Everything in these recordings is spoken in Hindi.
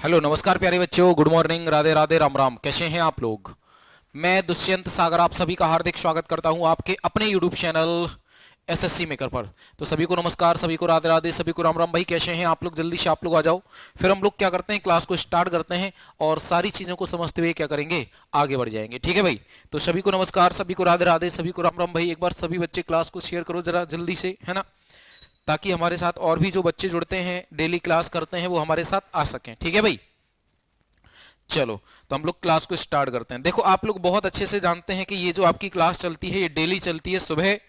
हेलो नमस्कार प्यारे बच्चों, गुड मॉर्निंग, राधे राधे, राम राम। कैसे हैं आप लोग? मैं दुष्यंत सागर आप सभी का हार्दिक स्वागत करता हूं आपके अपने यूट्यूब चैनल एसएससी मेकर पर। तो सभी को नमस्कार, सभी को राधे राधे, सभी को राम राम। भाई कैसे हैं आप लोग? जल्दी से आप लोग आ जाओ। फिर हम लोग क्या करते हैं, क्लास को स्टार्ट करते हैं और सारी चीजों को समझते हुए क्या करेंगे, आगे बढ़ जाएंगे। ठीक है भाई? तो सभी को नमस्कार, सभी को राधे राधे, सभी को राम राम। भाई एक बार सभी बच्चे क्लास को शेयर करो जरा जल्दी से, है ना, ताकि हमारे साथ और भी जो बच्चे जुड़ते हैं, डेली क्लास करते हैं, वो हमारे साथ आ सकें। ठीक है भाई? चलो, तो हम लोग क्लास को स्टार्ट करते हैं। देखो, आप लोग बहुत अच्छे से जानते हैं कि ये जो आपकी क्लास चलती है, ये डेली चलती है सुबह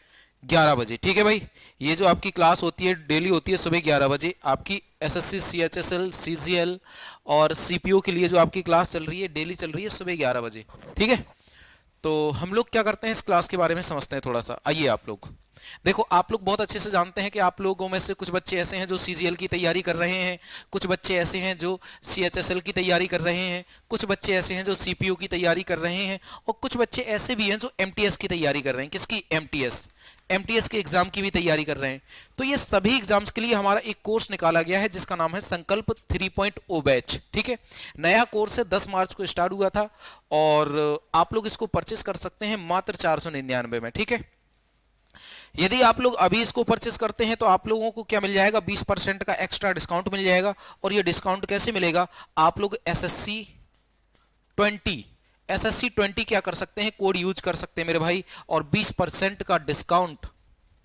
11 बजे। ठीक है भाई? ये जो आपकी क्लास होती है डेली होती है सुबह 11 बजे। आपकी एसएससी, सीएचएसएल, सीजीएल और सीपीओ के लिए जो आपकी क्लास चल रही है डेली चल रही है सुबह 11 बजे। ठीक है? तो हम लोग क्या करते हैं, इस क्लास के बारे में समझते हैं थोड़ा सा। आइए आप लोग देखो, आप लोग बहुत अच्छे से जानते हैं कि आप लोगों में से कुछ बच्चे ऐसे हैं जो सीजीएल की तैयारी कर रहे हैं, कुछ बच्चे ऐसे हैं जो सीएचएसएल की तैयारी कर रहे हैं, कुछ बच्चे ऐसे हैं जो सीपीओ की तैयारी कर रहे हैं और कुछ बच्चे ऐसे भी हैं जो एमटीएस की तैयारी कर रहे हैं। किसकी? एमटीएस के एग्जाम की भी तैयारी कर रहे हैं। तो ये सभी एग्जाम्स के लिए हमारा एक कोर्स निकाला गया है जिसका नाम है संकल्प 3.0 बैच। ठीक है? नया कोर्स है, 10 मार्च को स्टार्ट हुआ था और आप लोग इसको परचेस कर सकते हैं मात्र 499 में। ठीक है? यदि आप लोग अभी इसको परचेस करते हैं तो आप लोगों को क्या मिल जाएगा, 20% का एक्स्ट्रा डिस्काउंट मिल जाएगा। और ये डिस्काउंट कैसे मिलेगा? आप लोग एसएससी 20 क्या कर सकते हैं, कोड यूज कर सकते हैं मेरे भाई, और 20% का डिस्काउंट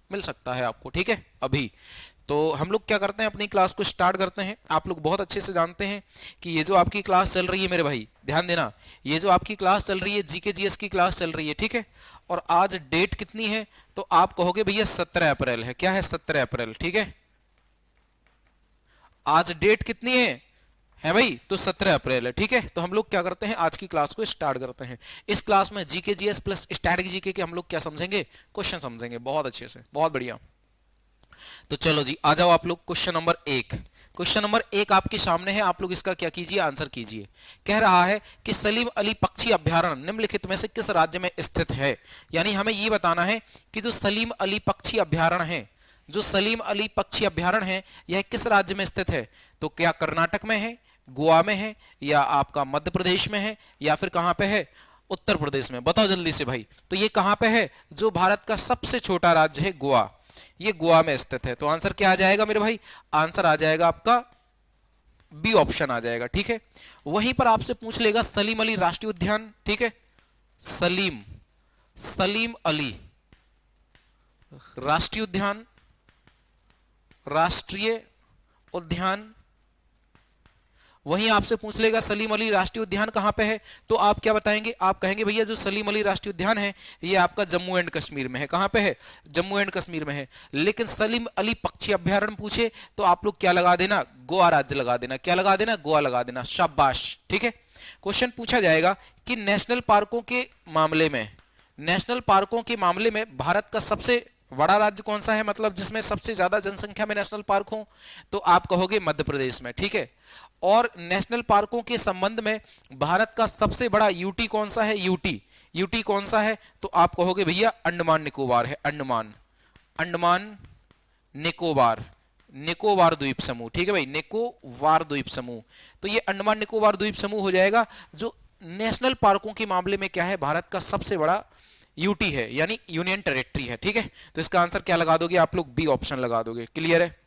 मिल सकता है आपको। ठीक है? अभी तो हम लोग क्या करते हैं, अपनी क्लास को स्टार्ट करते हैं। आप लोग बहुत अच्छे से जानते हैं कि ये जो आपकी क्लास चल रही है मेरे भाई, ध्यान देना, ये जो आपकी क्लास चल रही है जीके जीएस की क्लास चल रही है। ठीक है? और आज डेट कितनी है? तो आप कहोगे भैया 17 अप्रैल है। क्या है? 17 अप्रैल। ठीक है? आज डेट कितनी है भाई? तो 17 अप्रैल है। ठीक है? तो हम लोग क्या करते हैं, आज की क्लास को स्टार्ट करते हैं। इस क्लास में GK GS plus static GK के हम लोग क्या समझेंगे, क्वेश्चन समझेंगे बहुत अच्छे से, बहुत बढ़िया। तो चलो जी, आ जाओ आप लोग। क्वेश्चन नंबर 1 आपके सामने है, आप लोग इसका क्या कीजिए, आंसर कीजिए। कह रहा है कि सलीम अली पक्षी अभ्यारण्य निम्नलिखित में से किस राज्य में स्थित है। यानी हमें यह बताना है कि जो सलीम अली पक्षी अभ्यारण्य है, जो सलीम अली पक्षी अभ्यारण्य है, यह किस राज्य में स्थित है। तो क्या कर्नाटक में है, गोवा में है, या आपका मध्य प्रदेश में है, या फिर कहां पे है, उत्तर प्रदेश में? बताओ जल्दी से भाई। तो ये कहां पे है? जो भारत का सबसे छोटा राज्य है गोवा, ये गोवा में स्थित है। तो आंसर क्या आ जाएगा मेरे भाई? आंसर आ जाएगा आपका बी ऑप्शन आ जाएगा। ठीक है? वहीं पर आपसे पूछ लेगा सलीम अली राष्ट्रीय उद्यान। ठीक है? सलीम अली राष्ट्रीय उद्यान, राष्ट्रीय उद्यान, वहीं आपसे पूछ लेगा सलीम अली राष्ट्रीय उद्यान कहां पे है। तो आप क्या बताएंगे? आप कहेंगे भैया जो सलीम अली राष्ट्रीय उद्यान है ये आपका जम्मू एंड कश्मीर में है। कहां पे है? जम्मू एंड कश्मीर में है। लेकिन सलीम अली पक्षी अभ्यारण्य पूछे तो आप लोग क्या लगा देना, गोवा राज्य लगा देना। क्या लगा देना? गोवा लगा देना। शाबाश। ठीक है? क्वेश्चन पूछा जाएगा कि नेशनल पार्कों के मामले में भारत का सबसे बड़ा राज्य कौन सा है, मतलब जिसमें सबसे ज्यादा जनसंख्या में नेशनल पार्क हो। तो आप कहोगे मध्य प्रदेश में। ठीक है? और नेशनल पार्कों के संबंध में भारत का सबसे बड़ा यूटी कौन सा है? यूटी कौन सा है? तो आप कहोगे भैया अंडमान निकोबार है। अंडमान निकोबार द्वीप समूह। ठीक है भाई? निकोबार द्वीप समूह। तो ये अंडमान निकोबार द्वीप समूह हो जाएगा जो नेशनल पार्कों के मामले में क्या है, भारत का सबसे बड़ा यूटी है, यानी यूनियन टेरिटरी है। ठीक है? तो इसका आंसर क्या लगा दोगे आप लोग? बी ऑप्शन लगा दोगे। क्लियर है?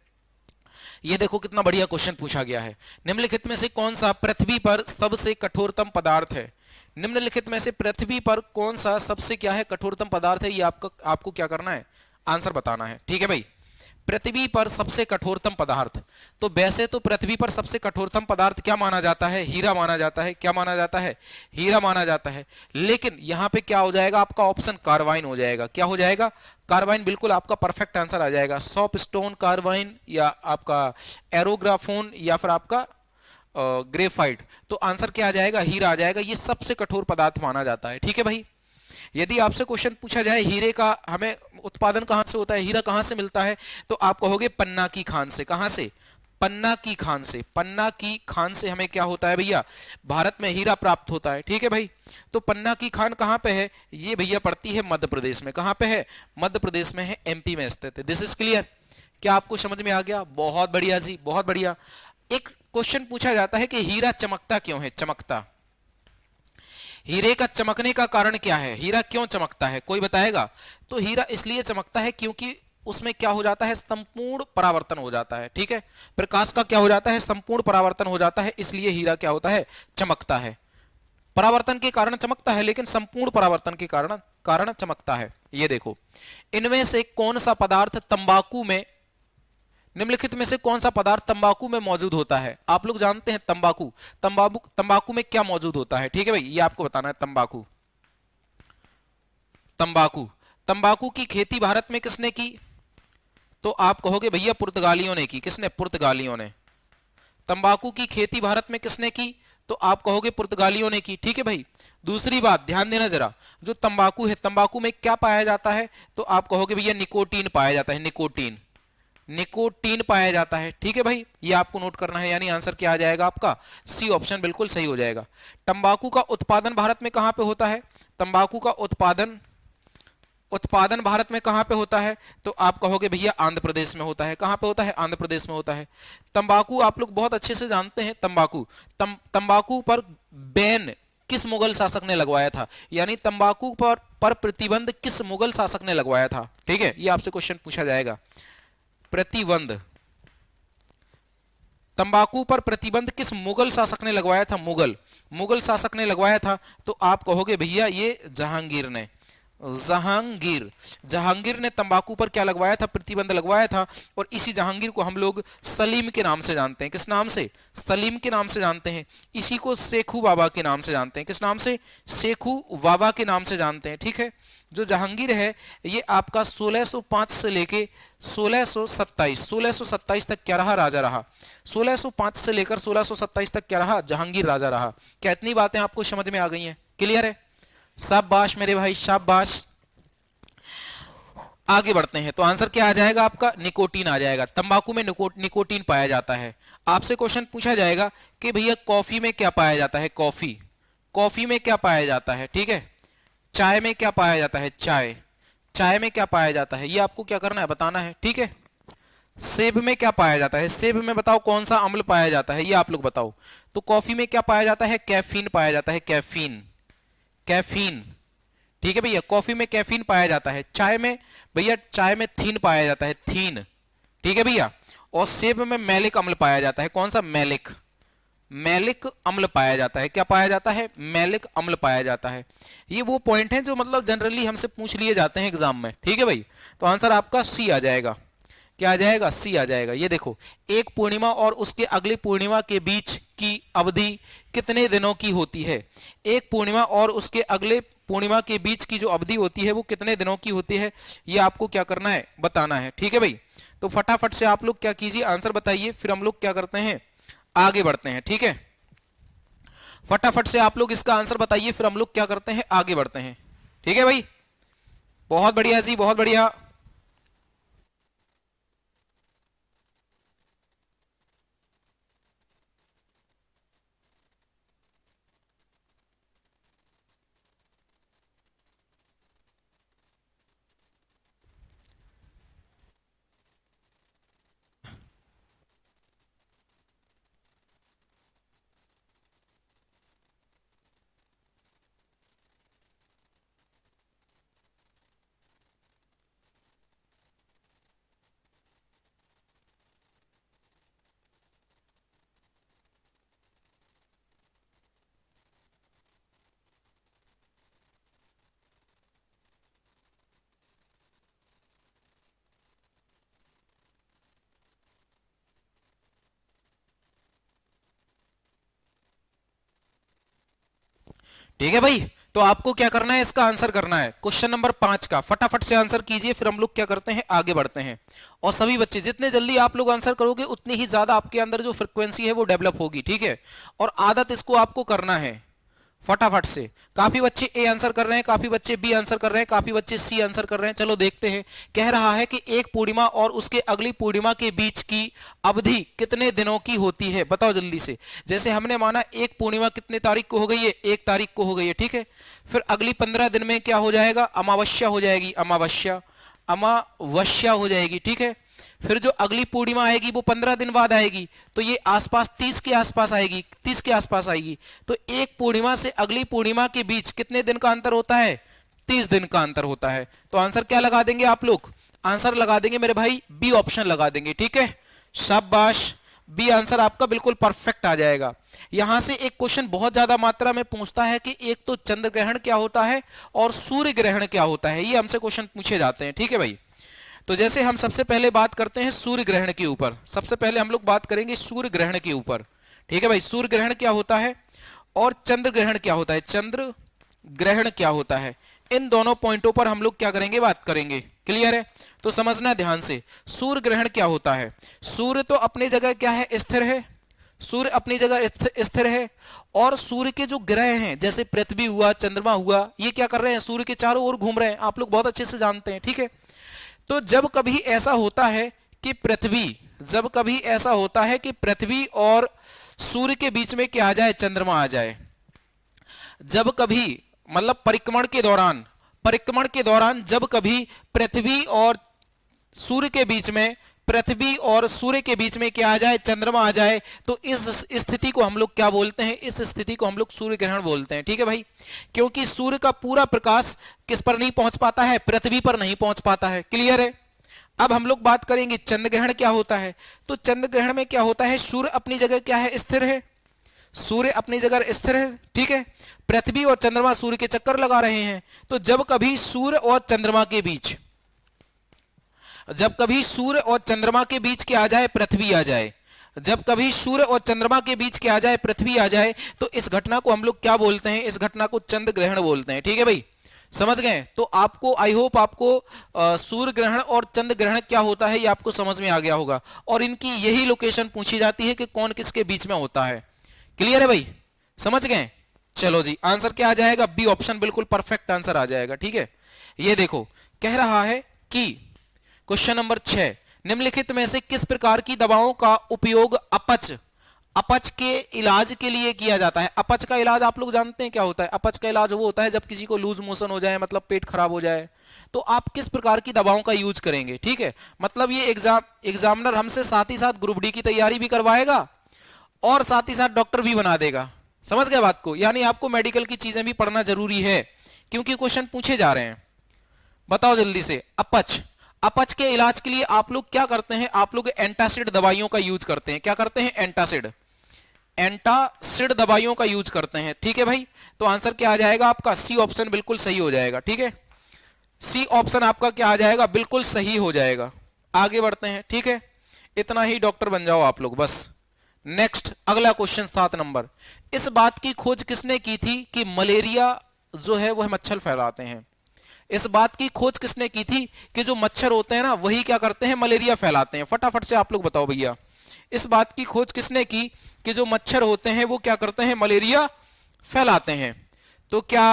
ये देखो कितना बढ़िया क्वेश्चन पूछा गया है। निम्नलिखित में से कौन सा पृथ्वी पर सबसे कठोरतम पदार्थ है? निम्नलिखित में से पृथ्वी पर कौन सा सबसे क्या है, कठोरतम पदार्थ है? ये आपको क्या करना है, आंसर बताना है। ठीक है भाई? पृथ्वी पर सबसे कठोरतम पदार्थ, तो वैसे तो पृथ्वी पर सबसे कठोरतम पदार्थ क्या माना जाता है? हीरा माना जाता है। क्या माना जाता है? हीरा माना जाता है। लेकिन यहां पे क्या हो जाएगा आपका ऑप्शन? कार्बाइन हो जाएगा। क्या हो जाएगा? कार्बाइन। बिल्कुल आपका परफेक्ट आंसर आ जाएगा। सॉप स्टोन कार्बाइन, या आपका एरोग्राफोन, या फिर आपका ग्रेफाइट। तो आंसर क्या आ जाएगा? हीरा आ जाएगा। ये सबसे कठोर पदार्थ माना जाता है। ठीक है भाई? यदि आपसे क्वेश्चन पूछा जाए हीरे का हमें उत्पादन कहां से होता है, हीरा कहां से मिलता है, तो आप कहोगे पन्ना की खान से। कहां से? पन्ना की खान से। पन्ना की खान से हमें क्या होता है भैया? भारत में हीरा प्राप्त होता है। ठीक है भाई? तो पन्ना की खान कहां पे है? ये भैया पड़ती है मध्य प्रदेश में। कहां पे है? मध्य प्रदेश में है, एमपी में स्थित है। This is clear? क्या आपको समझ में आ गया? बहुत बढ़िया जी, बहुत बढ़िया। एक क्वेश्चन पूछा जाता है कि हीरा चमकता क्यों है? चमकता, हीरे का चमकने का कारण क्या है? हीरा क्यों चमकता है, कोई बताएगा? तो हीरा इसलिए चमकता है क्योंकि उसमें क्या हो जाता है, संपूर्ण परावर्तन हो जाता है। ठीक है, प्रकाश का क्या हो जाता है, संपूर्ण परावर्तन हो जाता है, इसलिए हीरा क्या होता है, चमकता है। परावर्तन के कारण चमकता है, लेकिन संपूर्ण परावर्तन के कारण कारण चमकता है। ये देखो, इनमें से कौन सा पदार्थ तंबाकू में, निम्नलिखित में से कौन सा पदार्थ तंबाकू में मौजूद होता है? आप लोग जानते हैं तंबाकू, तंबाकू में क्या मौजूद होता है? ठीक है भाई, ये आपको बताना है। तंबाकू, तंबाकू, तंबाकू की खेती भारत में किसने की? तो आप कहोगे भैया पुर्तगालियों ने की। किसने? पुर्तगालियों ने। तंबाकू की खेती भारत में किसने की? तो आप कहोगे पुर्तगालियों ने की। ठीक है भाई। दूसरी बात ध्यान देना जरा, जो तंबाकू है, तंबाकू में क्या पाया जाता है? तो आप कहोगे भैया निकोटीन पाया जाता है। निकोटीन, निकोटीन पाया जाता है। ठीक है भाई, ये आपको नोट करना है, यानी आंसर क्या आ जाएगा आपका? सी ऑप्शन बिल्कुल सही हो जाएगा। तंबाकू का उत्पादन भारत में कहां पे होता है? तंबाकू का उत्पादन उत्पादन भारत में कहां पे होता है? तो आप कहोगे भैया आंध्र प्रदेश में होता है। कहां पे होता है? आंध्र प्रदेश में होता है। तंबाकू आप लोग बहुत अच्छे से जानते हैं। तंबाकू, तंबाकू पर बैन किस मुगल शासक ने लगवाया था? यानी तंबाकू पर प्रतिबंध किस मुगल शासक ने लगवाया था? ठीक है, ये आपसे क्वेश्चन पूछा जाएगा। प्रतिबंध, तंबाकू पर प्रतिबंध किस मुगल शासक ने लगवाया था? मुगल शासक ने लगवाया था। तो आप कहोगे भैया ये जहांगीर ने। जहांगीर ने तंबाकू पर क्या लगवाया था? प्रतिबंध लगवाया था। और इसी जहांगीर को हम लोग सलीम के नाम से जानते हैं। किस नाम से? सलीम के नाम से जानते हैं। इसी को शेखू बाबा के नाम से जानते हैं। किस नाम से? शेखू बाबा के नाम से जानते हैं। ठीक है, जो जहांगीर है ये आपका 1605 से लेके 1627 तक क्या रहा? राजा रहा। 1605 से लेकर 1627 तक क्या रहा? जहांगीर राजा रहा। क्या इतनी बातें आपको समझ में आ गई हैं? क्लियर है? शाबाश मेरे भाई, शाबाश। आगे बढ़ते हैं, तो आंसर क्या आ जाएगा आपका? निकोटीन आ जाएगा। तंबाकू में निकोटीन पाया जाता है। आपसे क्वेश्चन पूछा जाएगा कि भैया कॉफी में क्या पाया जाता है? कॉफी में क्या पाया जाता है? ठीक है, चाय में क्या पाया जाता है? चाय में क्या पाया जाता है? ये आपको क्या करना है, बताना है। ठीक है, सेब में क्या पाया जाता है? सेब में बताओ कौन सा अम्ल पाया जाता है, ये आप लोग बताओ। तो कॉफी में क्या पाया जाता है? कैफीन पाया जाता है। कैफीन, ठीक है भैया, कॉफी में कैफीन पाया जाता है। चाय में भैया, चाय में थीन पाया जाता है। थीन, ठीक है भैया। और सेब में मैलिक अम्ल पाया जाता है। कौन सा? मैलिक अम्ल पाया जाता है। क्या पाया जाता है? मैलिक अम्ल पाया जाता है। ये वो पॉइंट हैं जो मतलब जनरली हमसे पूछ लिए जाते हैं एग्जाम में। ठीक है भाई, तो आंसर आपका सी आ जाएगा। क्या आ जाएगा? सी आ जाएगा। ये देखो, एक पूर्णिमा और उसके अगली पूर्णिमा के बीच की अवधि कितने दिनों की होती है? एक पूर्णिमा और उसके अगले पूर्णिमा के बीच की जो अवधि होती है वो कितने दिनों की होती है? ये आपको क्या करना है, बताना है। ठीक है भाई, तो फटाफट से आप लोग क्या कीजिए, आंसर बताइए, फिर हम लोग क्या करते हैं, आगे बढ़ते हैं। ठीक है, फटाफट से आप लोग इसका आंसर बताइए, फिर हम लोग क्या करते हैं, आगे बढ़ते हैं। ठीक है भाई, बहुत बढ़िया जी, बहुत बढ़िया। ठीक है भाई, तो आपको क्या करना है, इसका आंसर करना है क्वेश्चन नंबर 5 का। फटाफट से आंसर कीजिए, फिर हम लोग क्या करते हैं, आगे बढ़ते हैं। और सभी बच्चे जितने जल्दी आप लोग आंसर करोगे उतनी ही ज्यादा आपके अंदर जो फ्रिक्वेंसी है वो डेवलप होगी। ठीक है, और आदत इसको आपको करना है फटाफट से। काफी बच्चे ए आंसर कर रहे हैं, काफी बच्चे बी आंसर कर रहे हैं, काफी बच्चे सी आंसर कर रहे हैं। चलो देखते हैं। कह रहा है कि एक पूर्णिमा और उसके अगली पूर्णिमा के बीच की अवधि कितने दिनों की होती है, बताओ जल्दी से। जैसे हमने माना एक पूर्णिमा कितने तारीख को हो गई है, 1 तारीख को हो गई है। ठीक है, फिर अगली 15 दिन में क्या हो जाएगा, अमावस्या हो जाएगी, अमावस्या हो जाएगी। ठीक है, फिर जो अगली पूर्णिमा आएगी वो 15 दिन बाद आएगी, तो ये आसपास 30 के आसपास आएगी, 30 के आसपास आएगी। तो एक पूर्णिमा से अगली पूर्णिमा के बीच कितने दिन का अंतर होता है? 30 दिन का अंतर होता है। तो आंसर क्या लगा देंगे आप लोग? आंसर लगा देंगे मेरे भाई बी ऑप्शन लगा देंगे। ठीक है, शाबाश, बी आंसर आपका बिल्कुल परफेक्ट आ जाएगा। यहां से एक क्वेश्चन बहुत ज्यादा मात्रा में पूछता है कि एक तो चंद्र ग्रहण क्या होता है और सूर्य ग्रहण क्या होता है, ये हमसे क्वेश्चन पूछे जाते हैं। ठीक है भाई, तो जैसे हम सबसे पहले बात करते हैं सूर्य ग्रहण के ऊपर, सबसे पहले हम लोग बात करेंगे सूर्य ग्रहण के ऊपर। ठीक है भाई, सूर्य ग्रहण क्या होता है और चंद्र ग्रहण क्या होता है, चंद्र ग्रहण क्या होता है, इन दोनों पॉइंटों पर हम लोग क्या करेंगे, बात करेंगे। क्लियर है? तो समझना ध्यान से, सूर्य ग्रहण क्या होता है। सूर्य तो अपनी जगह क्या है, स्थिर है, सूर्य अपनी जगह स्थिर है, और सूर्य के जो ग्रह हैं जैसे पृथ्वी हुआ, चंद्रमा हुआ, ये क्या कर रहे हैं, सूर्य के चारों ओर घूम रहे हैं। आप लोग बहुत अच्छे से जानते हैं। ठीक है, तो जब कभी ऐसा होता है कि जब कभी ऐसा होता है कि पृथ्वी और सूर्य के बीच में क्या आ जाए, चंद्रमा आ जाए, जब कभी मतलब परिक्रमण के दौरान जब कभी पृथ्वी और सूर्य के बीच में क्या आ जाए, चंद्रमा आ जाए, तो इस स्थिति को हम लोग क्या बोलते हैं, इस स्थिति को हम लोग सूर्य ग्रहण बोलते हैं। ठीक है भाई, क्योंकि सूर्य का पूरा प्रकाश किस पर नहीं पहुंच पाता है, पृथ्वी पर नहीं पहुंच पाता है। क्लियर है? अब हम लोग बात करेंगे चंद्र ग्रहण क्या होता है। तो चंद्र ग्रहण में क्या होता है, सूर्य अपनी जगह क्या है, स्थिर है, सूर्य अपनी जगह स्थिर है। ठीक है, पृथ्वी और चंद्रमा सूर्य के चक्कर लगा रहे हैं। तो जब कभी सूर्य और चंद्रमा के बीच क्या आ जाए, पृथ्वी आ जाए, जब कभी सूर्य और चंद्रमा के बीच क्या आ जाए, पृथ्वी आ जाए, तो इस घटना को हम लोग क्या बोलते हैं, इस घटना को चंद्र ग्रहण बोलते हैं। ठीक है भाई, समझ गए? तो आपको आई होप आपको सूर्य ग्रहण और चंद्र ग्रहण क्या होता है ये आपको समझ में आ गया होगा, और इनकी यही लोकेशन पूछी जाती है कि कौन किसके बीच में होता है। क्लियर है भाई, समझ गए? चलो जी, आंसर क्या आ जाएगा, बी ऑप्शन बिल्कुल परफेक्ट आंसर आ जाएगा। ठीक है, ये देखो कह रहा है कि क्वेश्चन नंबर 6, निम्नलिखित में से किस प्रकार की दवाओं का उपयोग अपच के इलाज के लिए किया जाता है। अपच का इलाज आप लोग जानते हैं क्या होता है? अपच का इलाज वो होता है जब किसी को लूज मोशन हो जाए, मतलब पेट खराब हो जाए, तो आप किस प्रकार की दवाओं का यूज करेंगे। ठीक है, मतलब ये एग्जामिनर हमसे साथ ही साथ ग्रुप डी की तैयारी भी करवाएगा और साथ ही साथ डॉक्टर भी बना देगा। समझ गए बात को? यानी आपको मेडिकल की चीजें भी पढ़ना जरूरी है, क्योंकि क्वेश्चन पूछे जा रहे हैं। बताओ जल्दी से, अपच के इलाज के लिए आप लोग क्या करते हैं, आप लोग एंटासिड दवाइयों का यूज करते हैं। क्या करते हैं? एंटासिड दवाइयों का यूज करते हैं। ठीक है भाई, तो आंसर क्या आ जाएगा आपका, सी ऑप्शन बिल्कुल सही हो जाएगा। ठीक है, सी ऑप्शन आपका क्या आ जाएगा, बिल्कुल सही हो जाएगा। आगे बढ़ते हैं। ठीक है, इतना ही डॉक्टर बन जाओ आप लोग बस। नेक्स्ट अगला क्वेश्चन 7 नंबर, इस बात की खोज किसने की थी कि मलेरिया जो है वह मच्छर फैलाते हैं। इस बात की खोज किसने की थी कि जो मच्छर होते हैं ना वही क्या करते हैं, मलेरिया फैलाते हैं। फटाफट से आप लोग बताओ भैया, इस बात की खोज किसने की कि जो मच्छर होते हैं वो क्या करते हैं, मलेरिया फैलाते हैं। तो क्या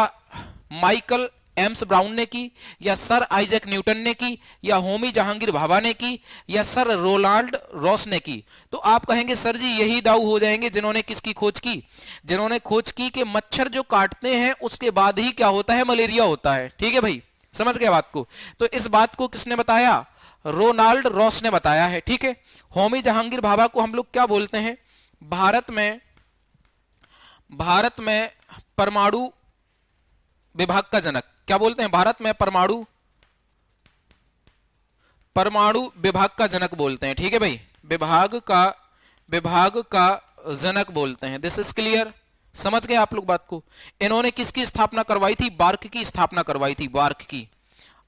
माइकल एम्स ब्राउन ने की, या सर आइजैक न्यूटन ने की, या होमी जहांगीर भाभा ने की, या सर रोनाल्ड रॉस ने की। तो आप कहेंगे सर जी यही दाऊ हो जाएंगे जिन्होंने किसकी खोज की, जिन्होंने खोज की कि मच्छर जो काटते हैं उसके बाद ही क्या होता है, मलेरिया होता है। ठीक है भाई, समझ गए बात को? तो इस बात को किसने बताया, रोनाल्ड रॉस ने बताया है। ठीक है, होमी जहांगीर भाभा को हम लोग क्या बोलते हैं, भारत में परमाणु विभाग का जनक, क्या बोलते हैं, भारत में परमाणु विभाग का जनक बोलते हैं। ठीक है भाई, विभाग का जनक बोलते हैं। दिस इज क्लियर, समझ गए आप लोग बात को? इन्होंने किसकी स्थापना करवाई थी, वार्क की स्थापना करवाई थी, वार्क की।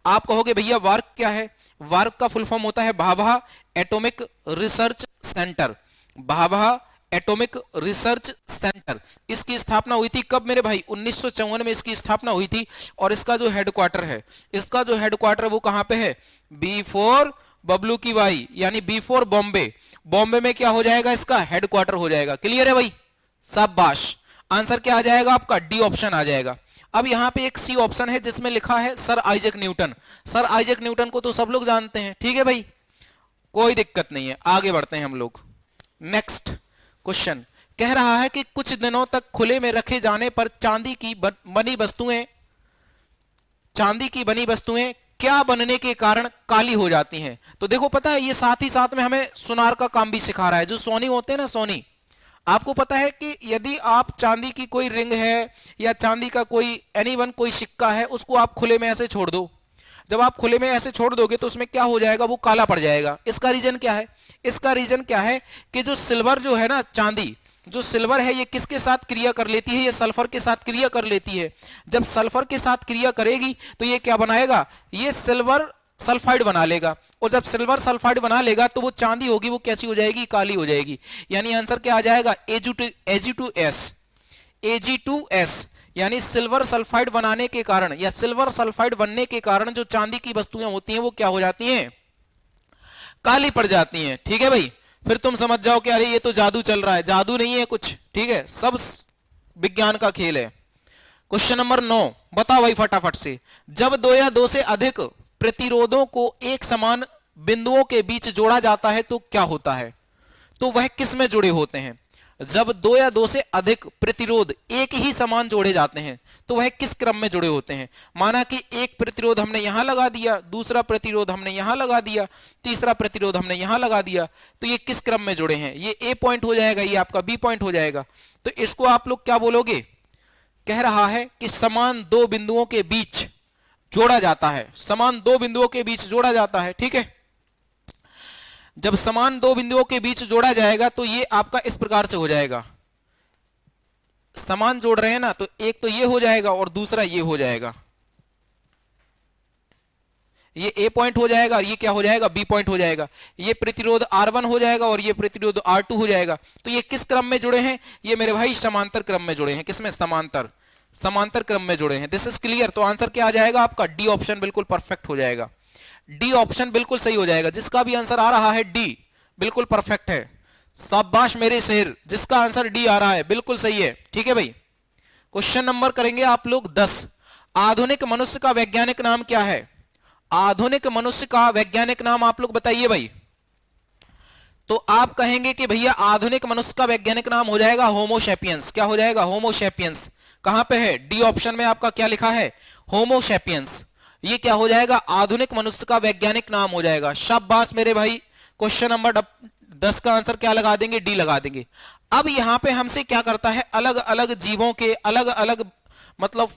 आप कहोगे भैया वार्क क्या है, वार्क का फुल फॉर्म होता है Bhabha atomic research centre, Bhabha atomic research centre. इसकी स्थापना हुई थी कब मेरे भाई, 1954 में इसकी स्थापना हुई थी। और इसका जो हेडक्वार्टर है, वो कहां पे है, B4 बबलू की वाई, यानी B4 बॉम्बे। बॉम्बे में क्या हो जाएगा, इसका हेडक्वार्टर हो जाएगा। क्लियर है भाई, शाबाश। आंसर क्या आ जाएगा आपका, डी ऑप्शन आ जाएगा। अब यहां पे एक सी ऑप्शन है जिसमें लिखा है sir Isaac Newton. Sir Isaac Newton को तो सब लोग जानते हैं। ठीक है भाई, कोई दिक्कत नहीं है, आगे बढ़ते हैं हम लोग। नेक्स्ट क्वेश्चन कह रहा है कि कुछ दिनों तक खुले में रखे जाने पर चांदी की बनी वस्तुएं क्या बनने के कारण काली हो जाती हैं? तो देखो पता है ये साथ ही साथ में हमें सुनार का काम भी सिखा रहा है। जो सोनी होते हैं ना, सोनी, आपको पता है कि यदि आप चांदी की कोई रिंग है या चांदी का कोई एनीवन कोई सिक्का है, उसको आप खुले में ऐसे छोड़ दो, जब आप खुले में ऐसे छोड़ दोगे तो उसमें क्या हो जाएगा, वो काला पड़ जाएगा। इसका रीजन क्या है? इसका रीजन क्या है कि जो सिल्वर जो है ना, चांदी जो सिल्वर है, ये किसके साथ क्रिया कर लेती है? ये सल्फर के साथ क्रिया कर लेती है। जब सल्फर के साथ क्रिया करेगी तो ये क्या बनाएगा? ये सिल्वर सल्फाइड बना लेगा, और जब सिल्वर सल्फाइड बना लेगा तो वो चांदी होगी, वो कैसी हो जाएगी? काली हो जाएगी। यानी आंसर क्या आ जाएगा? Ag2S। Ag2S यानी सिल्वर सल्फाइड बनाने के कारण या सिल्वर सल्फाइड बनने के कारण जो चांदी की वस्तुएं होती हैं वो क्या हो जाती हैं? काली पड़ जाती हैं। ठीक है भाई, फिर तुम समझ जाओ कि अरे ये तो जादू चल रहा है। जादू नहीं है कुछ, ठीक है, सब विज्ञान का खेल है। क्वेश्चन नंबर 9 बताओ भाई फटाफट से। जब दो या दो से अधिक प्रतिरोधों को एक समान बिंदुओं के बीच जोड़ा जाता है तो क्या होता है? तो वह किस में जुड़े होते हैं? जब दो या दो से अधिक प्रतिरोध एक ही समान जोड़े जाते हैं तो वह किस क्रम में जुड़े होते हैं? माना कि एक प्रतिरोध हमने यहां लगा दिया, दूसरा प्रतिरोध हमने यहां लगा दिया, तीसरा प्रतिरोध हमने यहां लगा दिया, तो ये किस क्रम में जुड़े हैं? ये ए पॉइंट हो जाएगा, ये आपका बी पॉइंट हो जाएगा। तो इसको आप लोग क्या बोलोगे? कह रहा है कि समान दो बिंदुओं के बीच जोड़ा जाता है, समान दो बिंदुओं के बीच जोड़ा जाता है। ठीक है, जब समान दो बिंदुओं के बीच जोड़ा जाएगा तो ये आपका इस प्रकार से हो जाएगा। समान जोड़ रहे हैं ना, तो एक तो ये हो जाएगा और दूसरा ये हो जाएगा। ये ए पॉइंट हो जाएगा और ये क्या हो जाएगा? बी पॉइंट हो जाएगा। ये प्रतिरोध R1 हो जाएगा और ये प्रतिरोध R2 हो जाएगा। तो ये किस क्रम में जुड़े हैं? ये मेरे भाई समांतर क्रम में जुड़े हैं। किसमें? समांतर, समांतर क्रम में जुड़े हैं। This is clear. तो आंसर क्या आ जाएगा आपका? डी ऑप्शन बिल्कुल परफेक्ट हो जाएगा। डी ऑप्शन बिल्कुल सही हो जाएगा। जिसका भी आंसर आ रहा है डी बिल्कुल परफेक्ट है। शाबाश मेरे शेर, जिसका आंसर डी आ रहा है बिल्कुल सही है। ठीक है भाई, क्वेश्चन नंबर करेंगे आप लोग 10। आधुनिक मनुष्य का वैज्ञानिक नाम क्या है? आधुनिक मनुष्य का वैज्ञानिक नाम आप लोग बताइए भाई। तो आप कहेंगे कि भैया आधुनिक मनुष्य का वैज्ञानिक नाम हो जाएगा होमो सैपियंस। क्या हो जाएगा? Homo sapiens. कहां पे है? डी ऑप्शन में आपका क्या लिखा है? Homo sapiens. ये क्या हो जाएगा? आधुनिक मनुष्य का वैज्ञानिक नाम हो जाएगा। शाबाश मेरे भाई। क्वेश्चन नंबर 10 का आंसर क्या लगा देंगे? डी लगा देंगे। अब यहां पे हमसे क्या करता है? अलग अलग जीवों के अलग अलग मतलब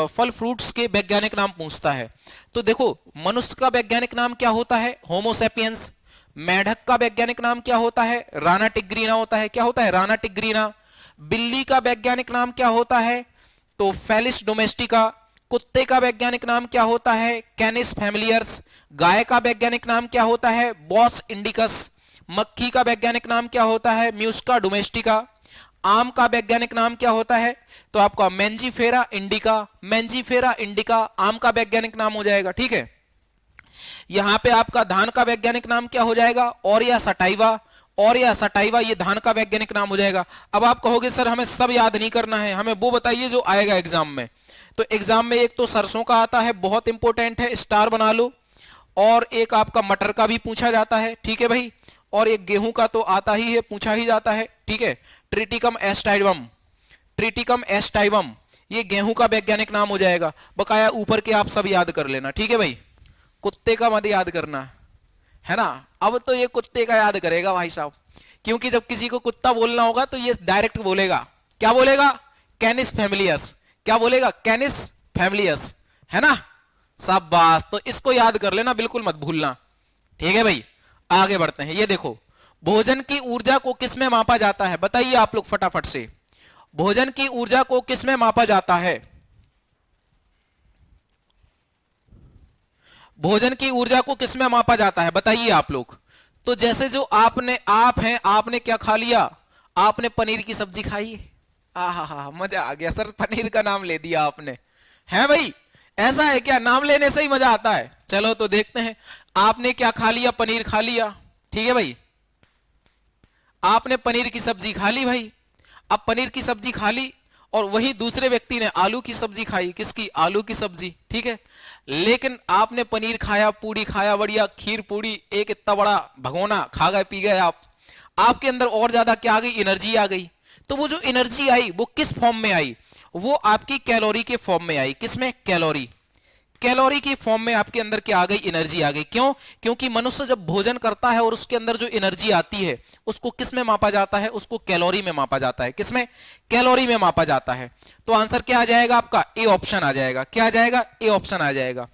फल फ्रूट्स के वैज्ञानिक नाम पूछता है। तो देखो, मनुष्य का वैज्ञानिक नाम क्या होता है? Homo sapiens. मेढक का वैज्ञानिक नाम क्या होता है? राना टिग्रीना होता है। क्या होता है? राना टिग्रीना। बिल्ली का वैज्ञानिक नाम क्या होता है? तो फेलिस डोमेस्टिका। कुत्ते का वैज्ञानिक नाम क्या होता है? कैनिस फैमिलियर्स। गाय का वैज्ञानिक नाम क्या होता है? Bos indicus. मक्खी का वैज्ञानिक नाम क्या होता है? म्यूस्का डोमेस्टिका। आम का वैज्ञानिक नाम क्या होता है? तो आपका मेंजीफेरा इंडिका। मेंजीफेरा इंडिका आम का वैज्ञानिक नाम हो जाएगा। ठीक है, यहां पे आपका धान का वैज्ञानिक नाम क्या हो जाएगा? ऑरिया सटाइवा। ऑरिया सटाइवा ये धान का वैज्ञानिक नाम हो जाएगा। अब आप कहोगे सर हमें सब याद नहीं करना है, हमें वो बताइए जो आएगा एग्जाम में। तो एग्जाम में एक तो सरसों का आता है, बहुत इंपॉर्टेंट है, स्टार बना लो। और एक आपका मटर का भी पूछा जाता है। ठीक है भाई, और एक गेहूं का तो आता ही है, पूछा ही जाता है। ठीक है, ट्रिटिकम एस्टाइवम। ट्रिटिकम एस्टाइवम ये गेहूं का वैज्ञानिक नाम हो जाएगा। बकाया ऊपर के आप सब याद कर लेना। ठीक है भाई, कुत्ते का मत याद करना, है ना। अब तो ये कुत्ते का याद करेगा भाई साहब, क्योंकि जब किसी को कुत्ता बोलना होगा तो ये डायरेक्ट बोलेगा। क्या बोलेगा? कैनिस फैमिलियस। क्या बोलेगा? कैनिस फैमिलियस, है ना। शाबाश, तो इसको याद कर लेना, बिल्कुल मत भूलना। ठीक है भाई, आगे बढ़ते हैं। ये देखो, भोजन की ऊर्जा को किस में मापा जाता है? बताइए आप लोग फटाफट से। भोजन की ऊर्जा को किस में मापा जाता है? भोजन की ऊर्जा को किस में मापा जाता है? बताइए आप लोग। तो जैसे जो आप हैं, आपने क्या खा लिया? आपने पनीर की सब्जी खाई। आहा, मजा आ गया सर, पनीर का नाम ले दिया आपने। है भाई, ऐसा है क्या? नाम लेने से ही मजा आता है। चलो तो देखते हैं, आपने क्या खा लिया? पनीर खा लिया। ठीक है भाई, आपने पनीर की सब्जी खा ली भाई। अब पनीर की सब्जी खा ली और वही दूसरे व्यक्ति ने आलू की सब्जी खाई। किसकी? आलू की सब्जी। ठीक है, लेकिन आपने पनीर खाया, पूड़ी खाया, बढ़िया खीर पूड़ी, एक इतना बड़ा भगोना खा गए, पी गए आप। आपके अंदर और ज्यादा क्या आ गई? एनर्जी आ गई। तो वो जो एनर्जी आई वो किस फॉर्म में आई? वो आपकी कैलोरी के फॉर्म में आई। किसमें? कैलोरी। कैलोरी की फॉर्म में आपके अंदर क्या आ गई, एनर्जी आ गई। क्यों? क्योंकि मनुष्य जब भोजन करता है और उसके अंदर जो एनर्जी आती है उसको किस में मापा जाता है, उसको कैलोरी में मापा जाता है। किसमें? कैलोरी में मापा जाता है। तो आंसर क्या आ जाएगा आपका? ए ऑप्शन आ जाएगा। क्या आ जाएगा? ए ऑप्शन आ जाएगा।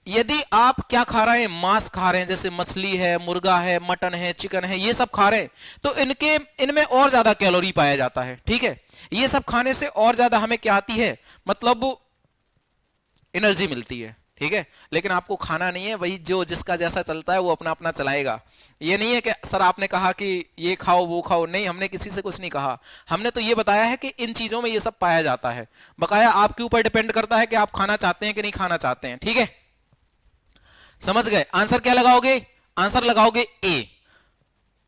यदि आप क्या खा रहे हैं, मांस खा रहे हैं, जैसे मछली है, मुर्गा है, मटन है, चिकन है, ये सब खा रहे हैं, तो इनमें और ज्यादा कैलोरी पाया जाता है। ठीक है, ये सब खाने से और ज्यादा हमें क्या आती है, मतलब एनर्जी मिलती है। ठीक है, लेकिन आपको खाना नहीं है, वही जो जिसका जैसा चलता है वो अपना अपना चलाएगा। ये नहीं है कि सर आपने कहा कि ये खाओ वो खाओ, नहीं, हमने किसी से कुछ नहीं कहा। हमने तो ये बताया है कि इन चीजों में ये सब पाया जाता है। बकाया आपके ऊपर डिपेंड करता है कि आप खाना चाहते हैं कि नहीं खाना चाहते हैं। ठीक है, समझ गए? आंसर क्या लगाओगे? आंसर लगाओगे ए।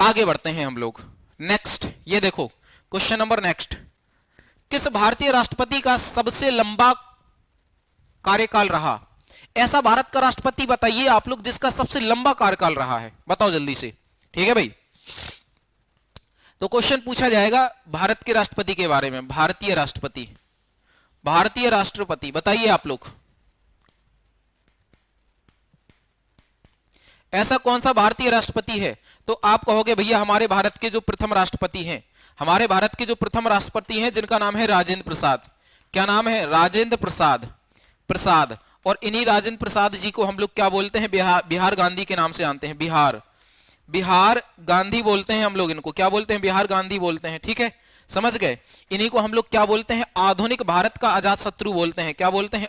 आगे बढ़ते हैं हम लोग। नेक्स्ट, ये देखो क्वेश्चन नंबर नेक्स्ट। किस भारतीय राष्ट्रपति का सबसे लंबा कार्यकाल रहा? ऐसा भारत का राष्ट्रपति बताइए आप लोग जिसका सबसे लंबा कार्यकाल रहा है, बताओ जल्दी से। ठीक है भाई, तो क्वेश्चन पूछा जाएगा भारत के राष्ट्रपति के बारे में। भारतीय राष्ट्रपति, भारतीय राष्ट्रपति बताइए आप लोग, ऐसा कौन सा भारतीय राष्ट्रपति है? तो आप कहोगे भैया हमारे भारत के जो प्रथम राष्ट्रपति हैं, हमारे भारत के जो प्रथम राष्ट्रपति हैं जिनका नाम है राजेंद्र प्रसाद। क्या नाम है? राजेंद्र प्रसाद। प्रसाद, और इन्हीं राजेंद्र प्रसाद जी को हम लोग क्या बोलते हैं? बिहार गांधी के नाम से जानते हैं। बिहार गांधी बोलते हैं हम लोग इनको। क्या बोलते हैं? बिहार गांधी बोलते हैं। ठीक है, समझ गए? इन्हीं को हम लोग क्या बोलते हैं? आधुनिक भारत का अजात शत्रु बोलते हैं। क्या बोलते हैं?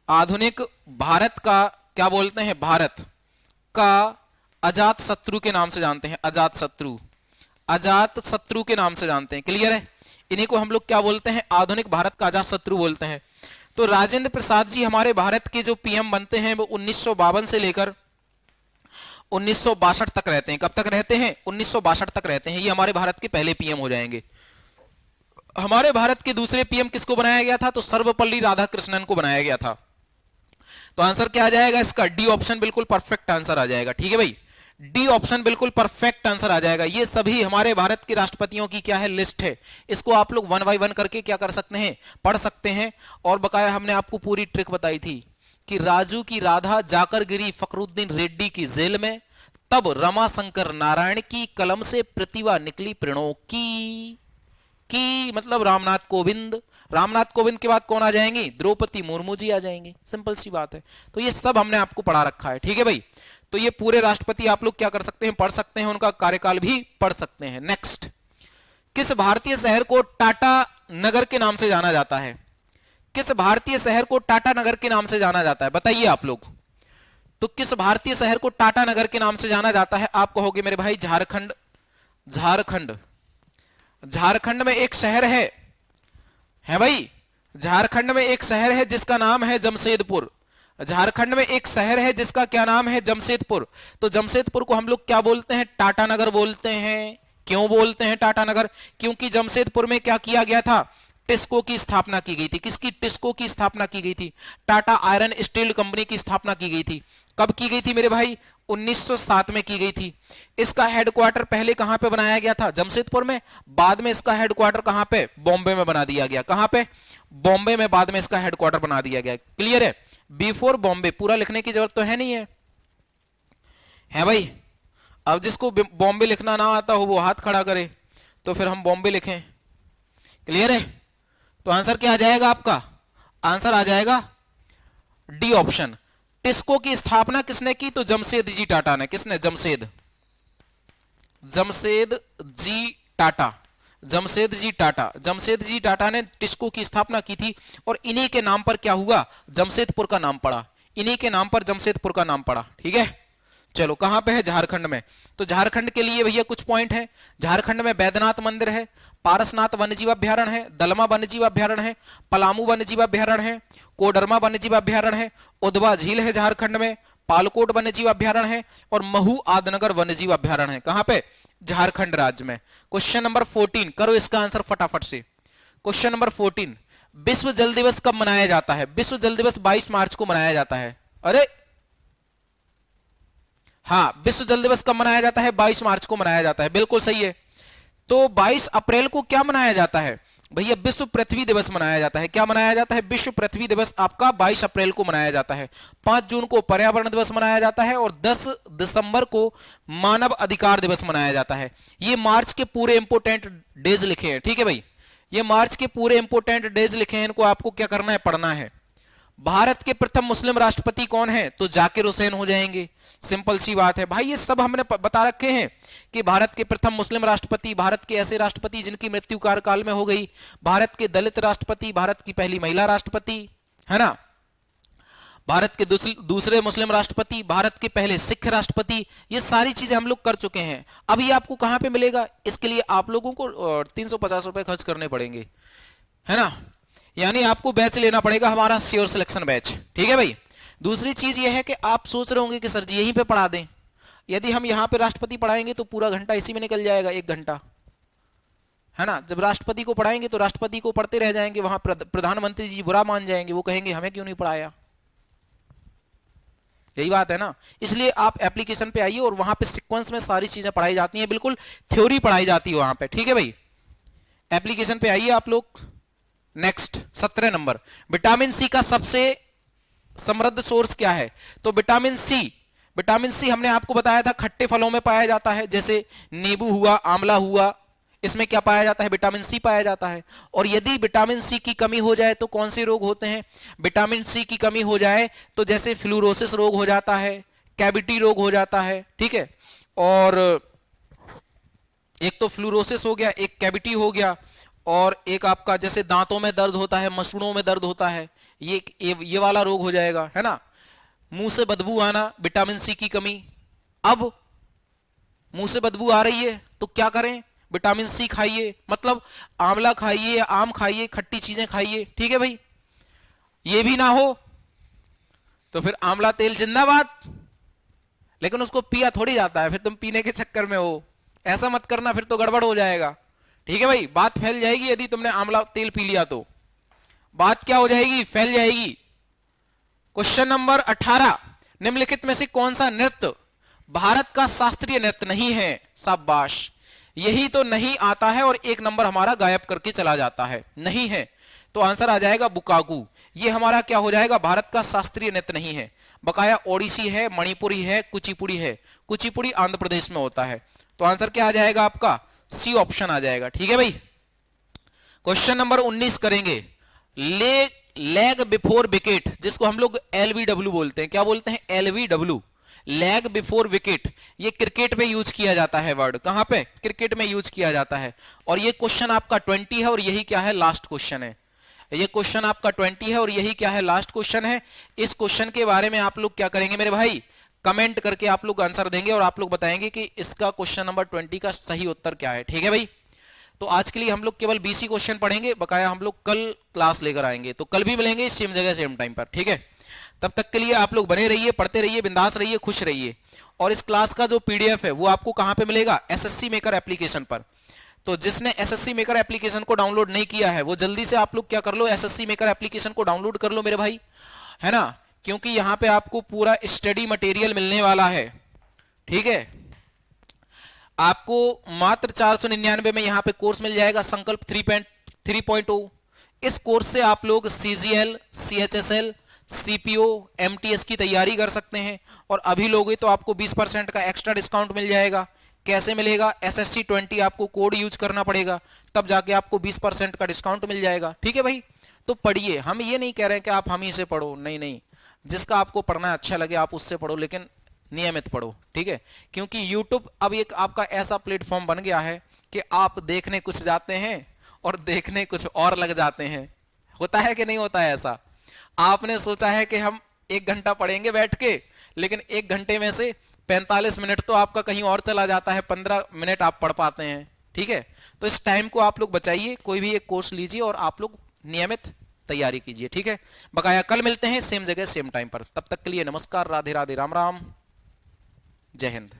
आधुनिक भारत का क्या बोलते हैं? भारत का अजात शत्रु के नाम से जानते हैं। अजात शत्रु के नाम से जानते हैं। क्लियर है? इन्हीं को हम लोग क्या बोलते हैं? आधुनिक भारत का अजात शत्रु बोलते हैं। तो राजेंद्र प्रसाद जी हमारे भारत के जो पीएम बनते हैं वो 1952 से लेकर 1962 तक रहते हैं। कब तक रहते हैं? 1962 तक रहते हैं। ये हमारे भारत के पहले पीएम हो जाएंगे। हमारे भारत के दूसरे पीएम किसको बनाया गया था? तो सर्वपल्ली राधाकृष्णन को बनाया गया था। तो आंसर क्या आ जाएगा इसका? डी ऑप्शन बिल्कुल परफेक्ट आंसर आ जाएगा। ठीक है भाई, डी ऑप्शन बिल्कुल परफेक्ट आंसर आ जाएगा। ये सभी हमारे भारत के राष्ट्रपतियों की क्या है? लिस्ट है। इसको आप लोग 1 बाय 1 करके क्या कर सकते हैं? पढ़ सकते हैं। और बकाया हमने आपको पूरी ट्रिक बताई थी कि राजू की राधा जाकर गिरी फखरुद्दीन रेड्डी की जेल में, तब रमाशंकर नारायण की कलम से प्रतिभा निकली प्रणों की मतलब रामनाथ कोविंद। रामनाथ कोविंद के बाद कौन आ जाएंगी? द्रौपदी मुर्मू जी आ जाएंगे। सिंपल सी बात है। तो ये सब हमने आपको पढ़ा रखा है। ठीक है भाई, तो ये पूरे राष्ट्रपति आप लोग क्या कर सकते हैं? पढ़ सकते हैं, उनका कार्यकाल भी पढ़ सकते हैं। नेक्स्ट, किस भारतीय शहर को टाटा नगर के नाम से जाना जाता है? किस भारतीय शहर को टाटा नगर के नाम से जाना जाता है? बताइए आप लोग। तो किस भारतीय शहर को टाटा नगर के नाम से जाना जाता है? आप कहोगे मेरे भाई झारखंड। झारखंड में एक शहर है भाई, झारखंड में एक शहर है जिसका नाम है जमशेदपुर। झारखंड में एक शहर है जिसका क्या नाम है? जमशेदपुर। तो जमशेदपुर को हम लोग क्या बोलते हैं? टाटा नगर बोलते हैं। क्यों बोलते हैं टाटा नगर? क्योंकि जमशेदपुर में क्या किया गया था? टिस्को की स्थापना की गई थी। किसकी? टिस्को की स्थापना की गई थी। टाटा आयरन स्टील कंपनी की स्थापना की गई थी। कब की गई थी मेरे भाई? 1907 में की गई थी। इसका हेडक्वार्टर पहले कहां पे बनाया गया था? जमशेदपुर में। बाद में इसका हेडक्वार्टर कहां पे? बॉम्बे में बना दिया गया। कहां पे? बॉम्बे में बाद में इसका हेडक्वार्टर बना दिया गया। क्लियर है? बिफोर बॉम्बे। पूरा लिखने की जरूरत तो है नहीं है भाई? अब जिसको बॉम्बे लिखना ना आता हो वो हाथ खड़ा करे, तो फिर हम बॉम्बे लिखें। क्लियर है? तो आंसर क्या आ जाएगा आपका? आंसर आ जाएगा डी ऑप्शन। टिस्को की स्थापना किसने की? तो जमशेद जी टाटा ने। किसने? जमशेद जी टाटा। जमशेद जी टाटा ने टिस्को की स्थापना की थी। और इन्हीं के नाम पर क्या हुआ? जमशेदपुर का नाम पड़ा। इन्हीं के नाम पर जमशेदपुर का नाम पड़ा। ठीक है, चलो कहां पे है? झारखंड में। तो झारखंड के लिए भैया कुछ पॉइंट है। झारखंड में बैद्यनाथ मंदिर है, पारसनाथ वन्यजीव अभ्यारण्य है, दलमा वन्यजीव अभ्यारण्य है, पलामू वन्यजीव अभ्यारण्य है, कोडरमा वन्यजीव अभ्यारण्य है, उदवा झील है झारखंड में, पालकोट वन्यजीव अभ्यारण्य है और महू आदनगर वन्यजीव अभ्यारण्य है। कहां पे? झारखंड राज्य में। क्वेश्चन नंबर 14 करो इसका आंसर फटाफट से। क्वेश्चन नंबर 14, विश्व जल दिवस कब मनाया जाता है? विश्व जल दिवस 22 मार्च को मनाया जाता है। अरे हाँ, विश्व जल दिवस कब मनाया जाता है? 22 मार्च को मनाया जाता है। बिल्कुल सही है। तो 22 अप्रैल को क्या मनाया जाता है? भैया विश्व पृथ्वी दिवस मनाया जाता है। क्या मनाया जाता है? विश्व पृथ्वी दिवस आपका 22 अप्रैल को मनाया जाता है। 5 जून को पर्यावरण दिवस मनाया जाता है और 10 दिसंबर को मानव अधिकार दिवस मनाया जाता है। ये मार्च के पूरे इंपोर्टेंट डेज लिखे हैं, ठीक है भाई, ये मार्च के पूरे इंपोर्टेंट डेज लिखे हैं, इनको आपको क्या करना है? पढ़ना है। भारत के प्रथम मुस्लिम राष्ट्रपति कौन है? तो जाकिर हुसैन हो जाएंगे। सिंपल सी बात है भाई, ये सब हमने बता रखे हैं कि भारत के प्रथम मुस्लिम राष्ट्रपति, भारत के ऐसे राष्ट्रपति जिनकी मृत्यु कार्यकाल में हो गई, भारत के दलित राष्ट्रपति, भारत की पहली महिला राष्ट्रपति, है ना, भारत के दूसरे मुस्लिम राष्ट्रपति, भारत के पहले सिख राष्ट्रपति, ये सारी चीजें हम लोग कर चुके हैं। अब ये आपको कहां पे मिलेगा? इसके लिए आप लोगों को 350 रुपए खर्च करने पड़ेंगे, है ना, यानी आपको बैच लेना पड़ेगा हमारा श्योर सिलेक्शन बैच, ठीक है भाई। दूसरी चीज ये है कि आप सोच रहे होंगे कि सर जी यहीं पे पढ़ा दें। यदि हम यहां पे राष्ट्रपति पढ़ाएंगे तो पूरा घंटा इसी में निकल जाएगा, 1 घंटा, है ना। जब राष्ट्रपति को पढ़ाएंगे तो राष्ट्रपति को पढ़ते रह जाएंगे, वहां प्रधानमंत्री जी बुरा मान जाएंगे, वो कहेंगे हमें क्यों नहीं पढ़ाया। यही बात है ना। इसलिए आप एप्लीकेशन पे आइए और वहां पे सीक्वेंस में सारी चीजें पढ़ाई जाती हैं, बिल्कुल थ्योरी पढ़ाई जाती है वहां पे, ठीक है भाई। एप्लीकेशन पे आइए आप लोग। नेक्स्ट 17 नंबर, विटामिन सी का सबसे समृद्ध सोर्स क्या है? तो विटामिन सी हमने आपको बताया था खट्टे फलों में पाया जाता है, जैसे नींबू हुआ, आंवला हुआ, इसमें क्या पाया जाता है? विटामिन सी पाया जाता है। और यदि विटामिन सी की कमी हो जाए तो कौन से रोग होते हैं? विटामिन सी की कमी हो जाए तो जैसे फ्लूरोसिस रोग हो जाता है, कैविटी रोग हो जाता है, ठीक है, और एक तो फ्लूरोसिस हो गया, एक कैविटी हो गया, और एक आपका जैसे दांतों में दर्द होता है, मसूड़ों में दर्द होता है, ये वाला रोग हो जाएगा, है ना। मुंह से बदबू आना, विटामिन सी की कमी। अब मुंह से बदबू आ रही है तो क्या करें? विटामिन सी खाइए, मतलब आंवला खाइए, आम खाइए, खट्टी चीजें खाइए, ठीक है भाई। ये भी ना हो तो फिर आंवला तेल जिंदाबाद, लेकिन उसको पिया थोड़ी जाता है, फिर तुम पीने के चक्कर में हो, ऐसा मत करना, फिर तो गड़बड़ हो जाएगा, ठीक है भाई। बात फैल जाएगी यदि तुमने आंवला तेल पी लिया तो बात क्या हो जाएगी? फैल जाएगी। क्वेश्चन नंबर 18, निम्नलिखित में से कौन सा नृत्य भारत का शास्त्रीय नृत्य नहीं है? शाबाश, यही तो नहीं आता है और 1 नंबर हमारा गायब करके चला जाता है, नहीं है। तो आंसर आ जाएगा बुकागू। ये हमारा क्या हो जाएगा? भारत का शास्त्रीय नृत्य नहीं है। बकाया ओडिसी है, मणिपुरी है, कुचिपुड़ी है। कुचिपुड़ी आंध्र प्रदेश में होता है। तो आंसर क्या आ जाएगा आपका? सी ऑप्शन आ जाएगा, ठीक है भाई। क्वेश्चन नंबर 19 करेंगे, लेग बिफोर विकेट, जिसको हम लोग एलबीडब्ल्यू बोलते हैं। क्या बोलते हैं? LBW, leg before wicket. ये क्रिकेट में यूज किया जाता है वर्ड। कहां पे? क्रिकेट में यूज किया जाता है। और ये क्वेश्चन आपका 20 है और यही क्या है? लास्ट क्वेश्चन है। ये क्वेश्चन आपका 20 है और यही क्या है? लास्ट क्वेश्चन है। इस क्वेश्चन के बारे में आप लोग क्या करेंगे मेरे भाई? कमेंट करके आप लोग आंसर देंगे और आप लोग बताएंगे कि इसका क्वेश्चन नंबर 20 का सही उत्तर क्या है, ठीक है भाई। तो आज के लिए हम लोग केवल 20 ही क्वेश्चन पढ़ेंगे, बकाया हम लोग कल क्लास लेकर आएंगे। तो कल भी मिलेंगे सेम जगह सेम टाइम पर, ठीक है। तब तक के लिए आप लोग बने रहिए, पढ़ते रहिए, बिंदास रहिए, खुश रहिए। और इस क्लास का जो पीडीएफ है वो आपको कहां पे मिलेगा? एसएससी मेकर एप्लीकेशन पर। तो जिसने एसएससी मेकर एप्लीकेशन को डाउनलोड नहीं किया है वो जल्दी से आप लोग क्या कर लो, एसएससी मेकर एप्लीकेशन को डाउनलोड कर लो मेरे भाई, है ना, क्योंकि यहां पे आपको पूरा स्टडी मटेरियल मिलने वाला है, ठीक है। आपको मात्र 499 में यहां पे कोर्स मिल जाएगा संकल्प 3.0। इस कोर्स से आप लोग सीजीएल, सीएचएसएल, सीपीओ, एमटीएस की तैयारी कर सकते हैं। और अभी लोगे तो आपको 20% का एक्स्ट्रा डिस्काउंट मिल जाएगा। कैसे मिलेगा? SSC 20 आपको कोड यूज करना पड़ेगा, तब जाके आपको 20% का डिस्काउंट मिल जाएगा, ठीक है भाई। तो पढ़िए, हम ये नहीं कह रहे हैं कि आप हम ही से पढ़ो, नहीं नहीं, जिसका आपको पढ़ना अच्छा लगे आप उससे पढ़ो, लेकिन नियमित पढ़ो, ठीक है। क्योंकि YouTube अब एक आपका ऐसा प्लेटफॉर्म बन गया है कि आप देखने कुछ जाते हैं और देखने कुछ और लग जाते हैं। होता है कि नहीं होता है ऐसा? आपने सोचा है कि हम 1 घंटा पढ़ेंगे बैठ के, लेकिन 1 घंटे में से 45 मिनट तो आपका कहीं और चला जाता है, 15 मिनट आप पढ़ पाते हैं, ठीक है। तो इस टाइम को आप लोग बचाइए, कोई भी एक कोर्स लीजिए और आप लोग नियमित तैयारी कीजिए, ठीक है। बकाया कल मिलते हैं सेम जगह सेम टाइम पर। तब तक के लिए नमस्कार, राधे राधे, राम राम, जय हिंद।